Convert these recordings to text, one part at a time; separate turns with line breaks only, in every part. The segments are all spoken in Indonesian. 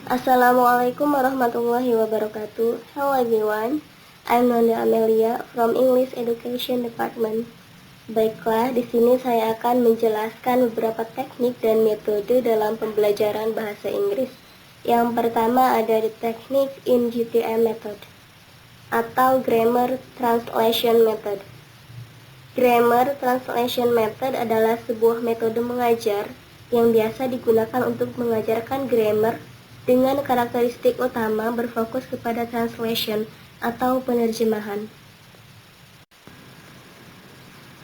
Assalamualaikum warahmatullahi wabarakatuh. Hello everyone, I'm Nanda Amelia from English Education Department. Baiklah, di sini saya akan menjelaskan beberapa teknik dan metode dalam pembelajaran bahasa Inggris. Yang pertama ada the technique in GTM method atau Grammar Translation Method. Grammar Translation Method adalah sebuah metode mengajar yang biasa digunakan untuk mengajarkan grammar dengan karakteristik utama berfokus kepada translation atau penerjemahan.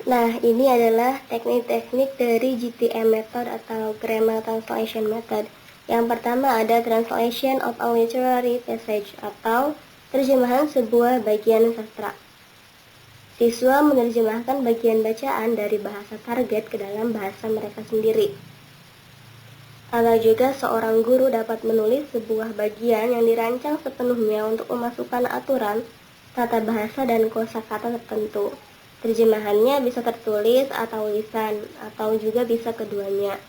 Nah, ini adalah teknik-teknik dari GTM method atau Grammar Translation Method. Yang pertama ada Translation of a Literary Passage atau terjemahan sebuah bagian sastra. Siswa menerjemahkan bagian bacaan dari bahasa target ke dalam bahasa mereka sendiri. Atau juga seorang guru dapat menulis sebuah bagian yang dirancang sepenuhnya untuk memasukkan aturan, tata bahasa, dan kosakata tertentu. Terjemahannya bisa tertulis atau lisan, atau juga bisa keduanya.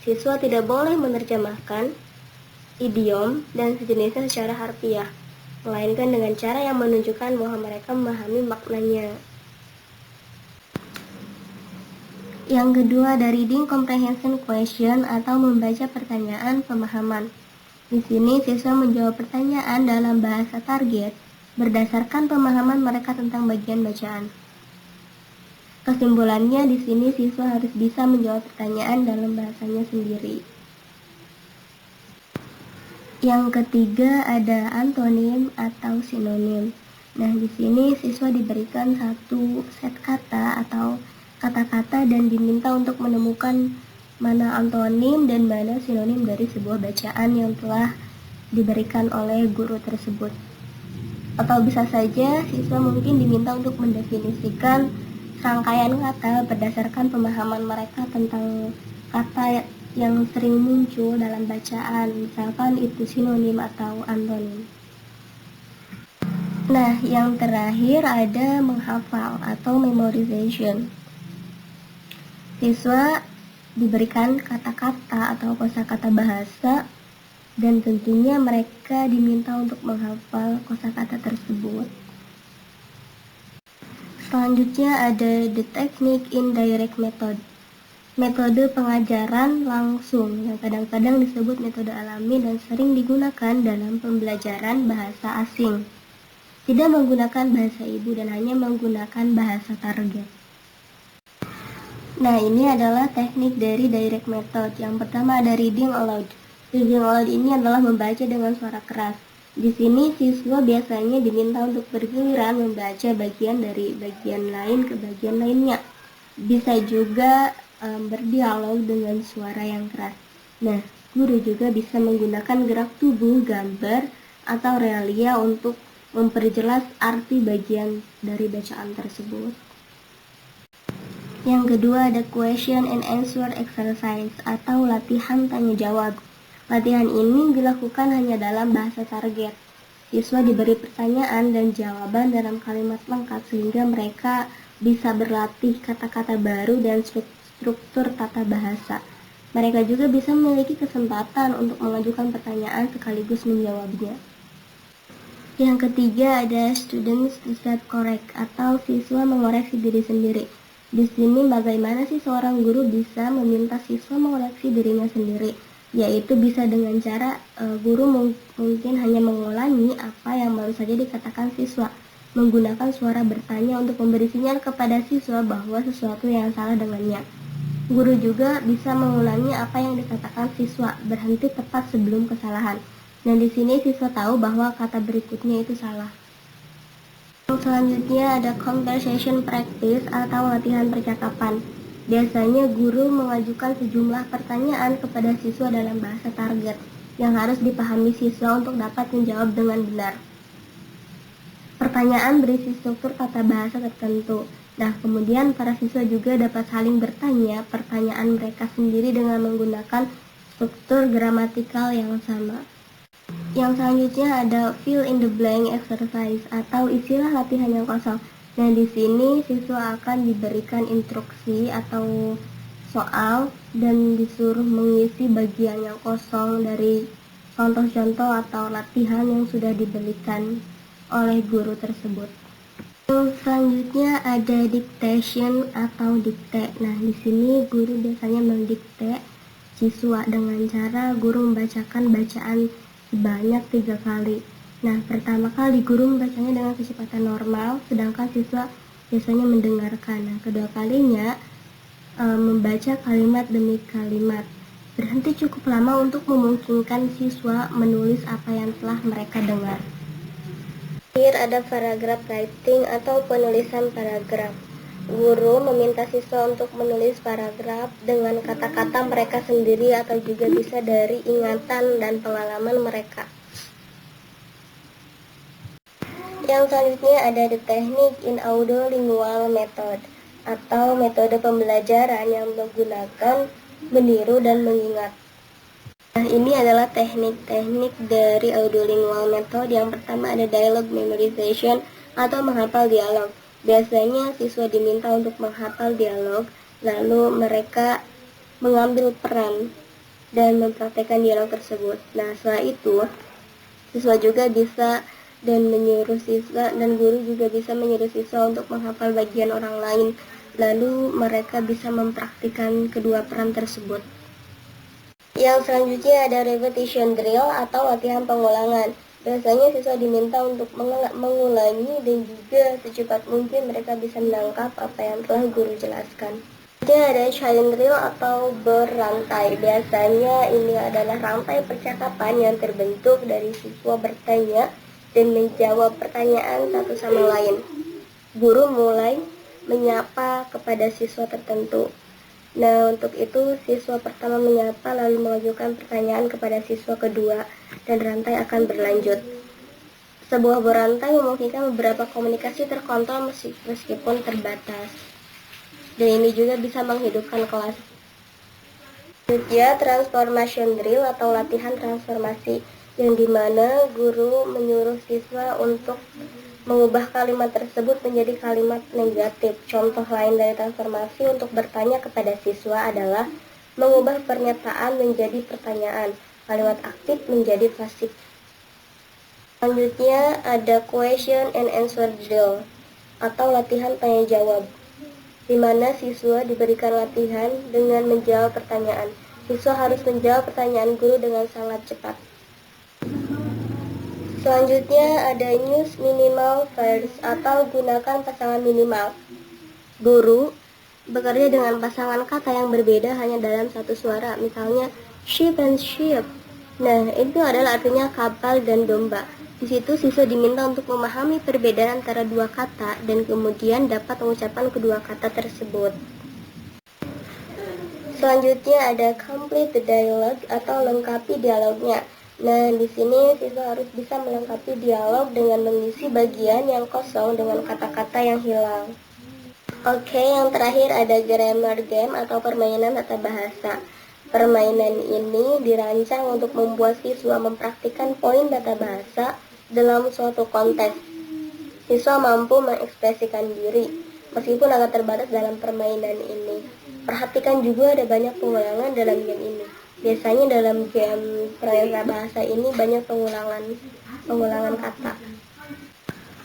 Siswa tidak boleh menerjemahkan idiom dan sejenisnya secara harfiah, melainkan dengan cara yang menunjukkan bahwa mereka memahami maknanya. Yang kedua ada reading comprehension question atau membaca pertanyaan pemahaman. Di sini siswa menjawab pertanyaan dalam bahasa target berdasarkan pemahaman mereka tentang bagian bacaan. Kesimpulannya di sini siswa harus bisa menjawab pertanyaan dalam bahasanya sendiri. Yang ketiga ada antonim atau sinonim. Nah, di sini siswa diberikan satu set kata atau kata-kata dan diminta untuk menemukan mana antonim dan mana sinonim dari sebuah bacaan yang telah diberikan oleh guru tersebut. Atau bisa saja siswa mungkin diminta untuk mendefinisikan rangkaian kata berdasarkan pemahaman mereka tentang kata yang sering muncul dalam bacaan, misalkan itu sinonim atau antonim. Nah, yang terakhir ada menghafal atau memorization. Siswa diberikan kata-kata atau kosakata bahasa dan tentunya mereka diminta untuk menghafal kosakata tersebut. Selanjutnya ada the technique in direct method. Metode pengajaran langsung yang kadang-kadang disebut metode alami dan sering digunakan dalam pembelajaran bahasa asing. Tidak menggunakan bahasa ibu dan hanya menggunakan bahasa target. Nah, ini adalah teknik dari direct method. Yang pertama ada reading aloud. Reading aloud ini adalah membaca dengan suara keras. Di sini siswa biasanya diminta untuk bergiliran membaca bagian dari bagian lain ke bagian lainnya. Bisa juga berdialog dengan suara yang keras. Nah, guru juga bisa menggunakan gerak tubuh, gambar, atau realia untuk memperjelas arti bagian dari bacaan tersebut. Yang kedua ada question and answer exercise atau latihan tanya jawab. Latihan ini dilakukan hanya dalam bahasa target. Siswa diberi pertanyaan dan jawaban dalam kalimat lengkap sehingga mereka bisa berlatih kata-kata baru dan struktur tata bahasa. Mereka juga bisa memiliki kesempatan untuk mengajukan pertanyaan sekaligus menjawabnya. Yang ketiga ada students to self-correct atau siswa mengoreksi diri sendiri. Di sini bagaimana sih seorang guru bisa meminta siswa mengoreksi dirinya sendiri? Yaitu bisa dengan cara guru mungkin hanya mengulangi apa yang baru saja dikatakan siswa, menggunakan suara bertanya untuk memberi sinyal kepada siswa bahwa sesuatu yang salah dengannya. Guru juga bisa mengulangi apa yang dikatakan siswa, berhenti tepat sebelum kesalahan. Dan di sini siswa tahu bahwa kata berikutnya itu salah. Selanjutnya ada conversation practice atau latihan percakapan. Biasanya guru mengajukan sejumlah pertanyaan kepada siswa dalam bahasa target yang harus dipahami siswa untuk dapat menjawab dengan benar. Pertanyaan berisi struktur tata bahasa tertentu. Nah, kemudian para siswa juga dapat saling bertanya pertanyaan mereka sendiri dengan menggunakan struktur gramatikal yang sama. Yang selanjutnya ada fill in the blank exercise atau istilah latihan yang kosong. Nah, di sini siswa akan diberikan instruksi atau soal dan disuruh mengisi bagian yang kosong dari contoh-contoh atau latihan yang sudah diberikan oleh guru tersebut. Yang selanjutnya ada dictation atau dikte. Nah, di sini guru biasanya mendikte siswa dengan cara guru membacakan bacaan sebanyak 3 kali. Nah, pertama kali guru membacanya dengan kecepatan normal, sedangkan siswa biasanya mendengarkan. Nah, kedua kalinya membaca kalimat demi kalimat. Berhenti cukup lama untuk memungkinkan siswa menulis apa yang telah mereka dengar. Terakhir ada paragraph writing atau penulisan paragraf. Guru meminta siswa untuk menulis paragraf dengan kata-kata mereka sendiri atau juga bisa dari ingatan dan pengalaman mereka. Yang selanjutnya ada the technique in audiolingual method atau metode pembelajaran yang menggunakan meniru dan mengingat. Nah, ini adalah teknik-teknik dari audiolingual method. Yang pertama ada dialogue memorization atau menghafal dialog. Biasanya siswa diminta untuk menghafal dialog, lalu mereka mengambil peran dan mempraktekkan dialog tersebut. Nah, setelah itu siswa juga bisa dan menyuruh siswa dan guru juga bisa menyuruh siswa untuk menghafal bagian orang lain, lalu mereka bisa mempraktikkan kedua peran tersebut. Yang selanjutnya ada repetition drill atau latihan pengulangan. Biasanya siswa diminta untuk mengulangi dan juga secepat mungkin mereka bisa menangkap apa yang telah guru jelaskan. Kemudian ada chain drill atau berrantai. Biasanya ini adalah rantai percakapan yang terbentuk dari siswa bertanya dan menjawab pertanyaan satu sama lain. Guru mulai menyapa kepada siswa tertentu. Nah, untuk itu siswa pertama menyapa lalu mengajukan pertanyaan kepada siswa kedua dan rantai akan berlanjut. Sebuah berantai memungkinkan beberapa komunikasi terkontrol meskipun terbatas. Dan ini juga bisa menghidupkan kelas. Selanjutnya, transformation drill atau latihan transformasi, yang dimana guru menyuruh siswa untuk mengubah kalimat tersebut menjadi kalimat negatif. Contoh lain dari transformasi untuk bertanya kepada siswa adalah mengubah pernyataan menjadi pertanyaan, kalimat aktif menjadi pasif. Selanjutnya ada question and answer drill atau latihan tanya jawab, di mana siswa diberikan latihan dengan menjawab pertanyaan. Siswa harus menjawab pertanyaan guru dengan sangat cepat. Selanjutnya ada use minimal verbs atau gunakan pasangan minimal. Guru bekerja dengan pasangan kata yang berbeda hanya dalam satu suara, misalnya sheep and sheep. Nah, itu adalah artinya kapal dan domba. Di situ siswa diminta untuk memahami perbedaan antara dua kata dan kemudian dapat mengucapkan kedua kata tersebut. Selanjutnya ada complete the dialogue atau lengkapi dialognya. Nah, di sini siswa harus bisa melengkapi dialog dengan mengisi bagian yang kosong dengan kata-kata yang hilang. Oke, yang terakhir ada grammar game atau permainan tata bahasa. Permainan ini dirancang untuk membuat siswa mempraktikkan poin tata bahasa dalam suatu konteks. Siswa mampu mengekspresikan diri, meskipun agak terbatas dalam permainan ini. Perhatikan juga ada banyak pengulangan dalam game ini. Biasanya dalam game permainan bahasa ini banyak pengulangan kata.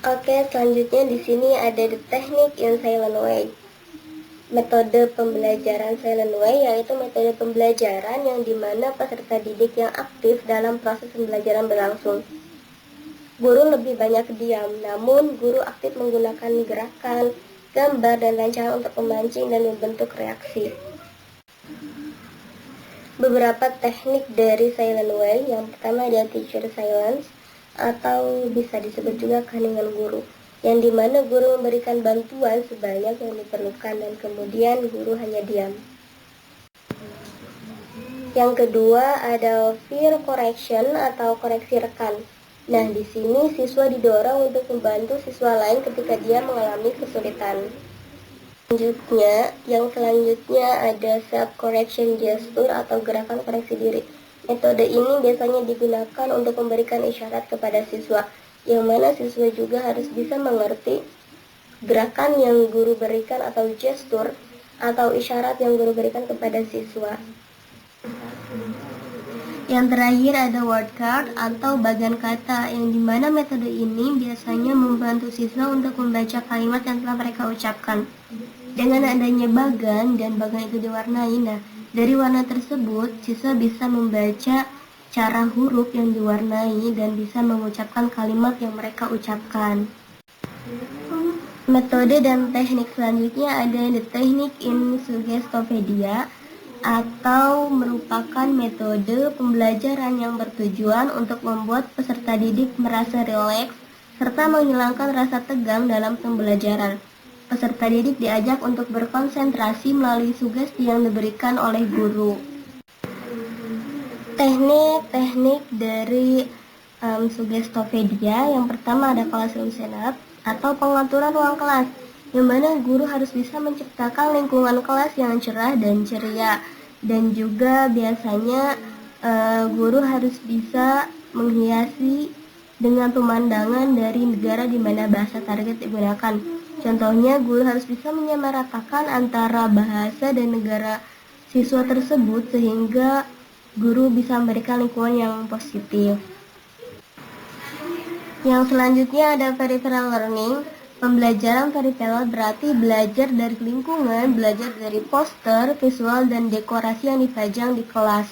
Oke, selanjutnya di sini ada the technique in silent way. Metode pembelajaran silent way yaitu metode pembelajaran yang dimana peserta didik yang aktif dalam proses pembelajaran berlangsung. Guru lebih banyak diam, namun guru aktif menggunakan gerakan, gambar, dan rancangan untuk memancing dan membentuk reaksi. Beberapa teknik dari silent way, yang pertama ada teacher silence atau bisa disebut juga keheningan guru, yang dimana guru memberikan bantuan sebanyak yang diperlukan dan kemudian guru hanya diam. Yang kedua ada peer correction atau koreksi rekan. Nah, di sini siswa didorong untuk membantu siswa lain ketika dia mengalami kesulitan. Yang selanjutnya ada self correction gesture atau gerakan koreksi diri. Metode ini biasanya digunakan untuk memberikan isyarat kepada siswa, yang mana siswa juga harus bisa mengerti gerakan yang guru berikan atau gestur atau isyarat yang guru berikan kepada siswa. Yang terakhir ada word card atau bagan kata, yang dimana metode ini biasanya membantu siswa untuk membaca kalimat yang telah mereka ucapkan. Dengan adanya bagan dan bagan itu diwarnai, nah dari warna tersebut siswa bisa membaca cara huruf yang diwarnai dan bisa mengucapkan kalimat yang mereka ucapkan. Metode dan teknik selanjutnya ada the technique in Suggestopedia, atau merupakan metode pembelajaran yang bertujuan untuk membuat peserta didik merasa rileks serta menghilangkan rasa tegang dalam pembelajaran. Peserta didik diajak untuk berkonsentrasi melalui sugesti yang diberikan oleh guru. Teknik-teknik dari Suggestopedia, yang pertama ada classroom setup atau pengaturan ruang kelas, yang mana guru harus bisa menciptakan lingkungan kelas yang cerah dan ceria, dan juga biasanya guru harus bisa menghiasi dengan pemandangan dari negara di mana bahasa target digunakan. Contohnya, guru harus bisa menyamaratakan antara bahasa dan negara siswa tersebut sehingga guru bisa memberikan lingkungan yang positif. Yang selanjutnya ada peripheral learning. Pembelajaran peripheral berarti belajar dari lingkungan, belajar dari poster, visual, dan dekorasi yang dipajang di kelas.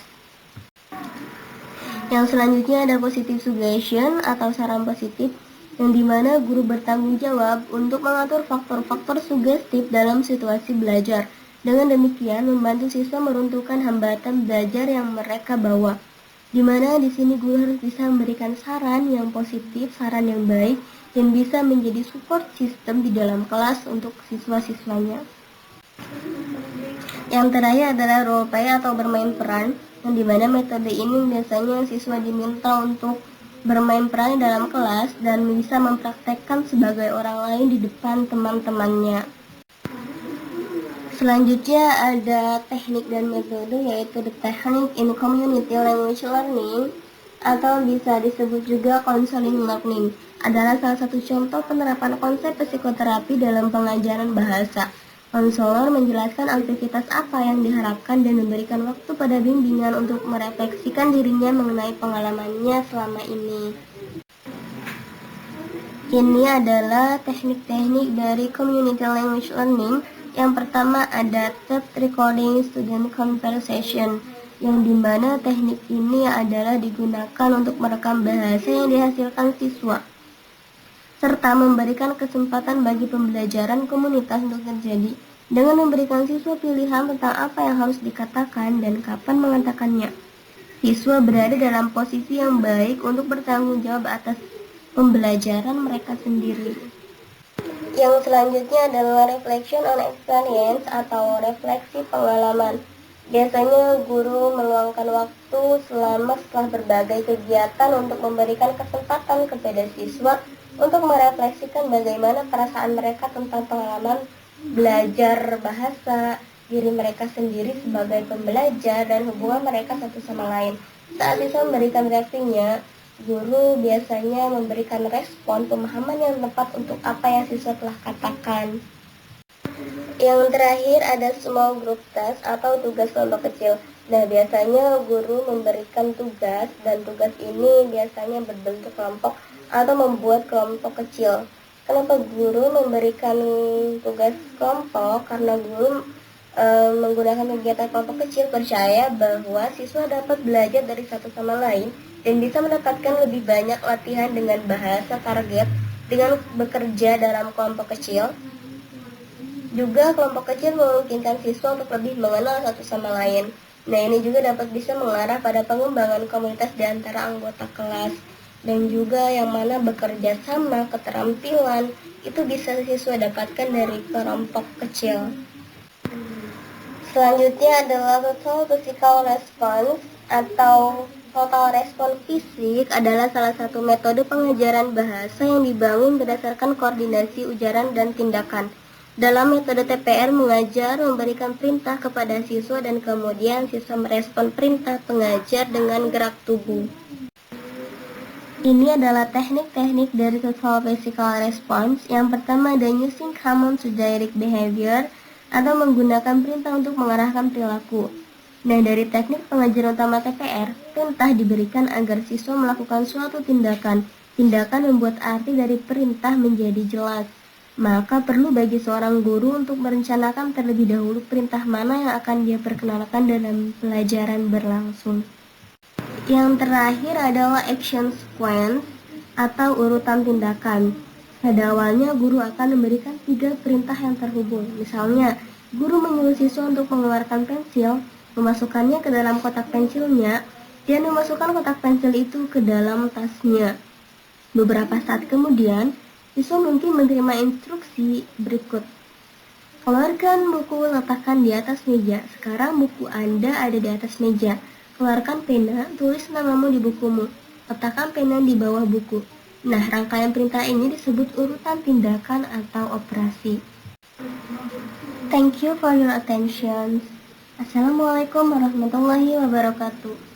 Yang selanjutnya ada positive suggestion atau saran positif, yang dimana guru bertanggung jawab untuk mengatur faktor-faktor sugestif dalam situasi belajar. Dengan demikian membantu siswa meruntuhkan hambatan belajar yang mereka bawa. Di mana di sini guru harus bisa memberikan saran yang positif, saran yang baik, dan bisa menjadi support system di dalam kelas untuk siswa-siswanya. Yang terakhir adalah role play atau bermain peran, yang dimana metode ini biasanya siswa diminta untuk bermain peran dalam kelas dan bisa mempraktekkan sebagai orang lain di depan teman-temannya. Selanjutnya ada teknik dan metode, yaitu the technique in community language learning, atau bisa disebut juga counseling learning, adalah salah satu contoh penerapan konsep psikoterapi dalam pengajaran bahasa. Konselor menjelaskan aktivitas apa yang diharapkan dan memberikan waktu pada bimbingan untuk merefleksikan dirinya mengenai pengalamannya selama ini. Ini adalah teknik-teknik dari community language learning. Yang pertama ada tape recording student conversation, yang dimana teknik ini adalah digunakan untuk merekam bahasa yang dihasilkan siswa, serta memberikan kesempatan bagi pembelajaran komunitas untuk terjadi, dengan memberikan siswa pilihan tentang apa yang harus dikatakan dan kapan mengatakannya. Siswa berada dalam posisi yang baik untuk bertanggung jawab atas pembelajaran mereka sendiri. Yang selanjutnya adalah reflection on experience atau refleksi pengalaman. Biasanya guru meluangkan waktu setelah berbagai kegiatan untuk memberikan kesempatan kepada siswa untuk merefleksikan bagaimana perasaan mereka tentang pengalaman belajar bahasa, diri mereka sendiri sebagai pembelajar, dan hubungan mereka satu sama lain. Saat siswa memberikan reaksinya, guru biasanya memberikan respon pemahaman yang tepat untuk apa yang siswa telah katakan. Yang terakhir ada small group task atau tugas kelompok kecil. Nah, biasanya guru memberikan tugas, dan tugas ini biasanya berbentuk kelompok atau membuat kelompok kecil. Kenapa guru memberikan tugas kelompok? Karena guru menggunakan kegiatan kelompok kecil percaya bahwa siswa dapat belajar dari satu sama lain dan bisa mendapatkan lebih banyak latihan dengan bahasa target dengan bekerja dalam kelompok kecil. Juga kelompok kecil memungkinkan siswa untuk lebih mengenal satu sama lain. Nah, ini juga dapat bisa mengarah pada pengembangan komunitas di antara anggota kelas, dan juga yang mana bekerja sama, keterampilan itu bisa siswa dapatkan dari kelompok kecil. Selanjutnya adalah total physical response atau total respon fisik, adalah salah satu metode pengajaran bahasa yang dibangun berdasarkan koordinasi ujaran dan tindakan. Dalam metode TPR mengajar memberikan perintah kepada siswa dan kemudian siswa merespon perintah pengajar dengan gerak tubuh. Ini adalah teknik-teknik dari total physical response. Yang pertama ada using command to direct behavior, atau menggunakan perintah untuk mengarahkan perilaku. Nah, dari teknik pengajaran utama TPR, perintah diberikan agar siswa melakukan suatu tindakan. Tindakan membuat arti dari perintah menjadi jelas. Maka perlu bagi seorang guru untuk merencanakan terlebih dahulu perintah mana yang akan dia perkenalkan dalam pelajaran berlangsung. Yang terakhir adalah action sequence atau urutan tindakan. Pada awalnya, guru akan memberikan 3 perintah yang terhubung. Misalnya, guru menyuruh siswa untuk mengeluarkan pensil, memasukkannya ke dalam kotak pensilnya, dan memasukkan kotak pensil itu ke dalam tasnya. Beberapa saat kemudian, siswa mungkin menerima instruksi berikut. Keluarkan buku, letakkan di atas meja. Sekarang buku Anda ada di atas meja. Keluarkan pena, tulis namamu di bukumu. Letakkan pena di bawah buku. Nah, rangkaian perintah ini disebut urutan tindakan atau operasi. Thank you for your attention. Assalamualaikum warahmatullahi wabarakatuh.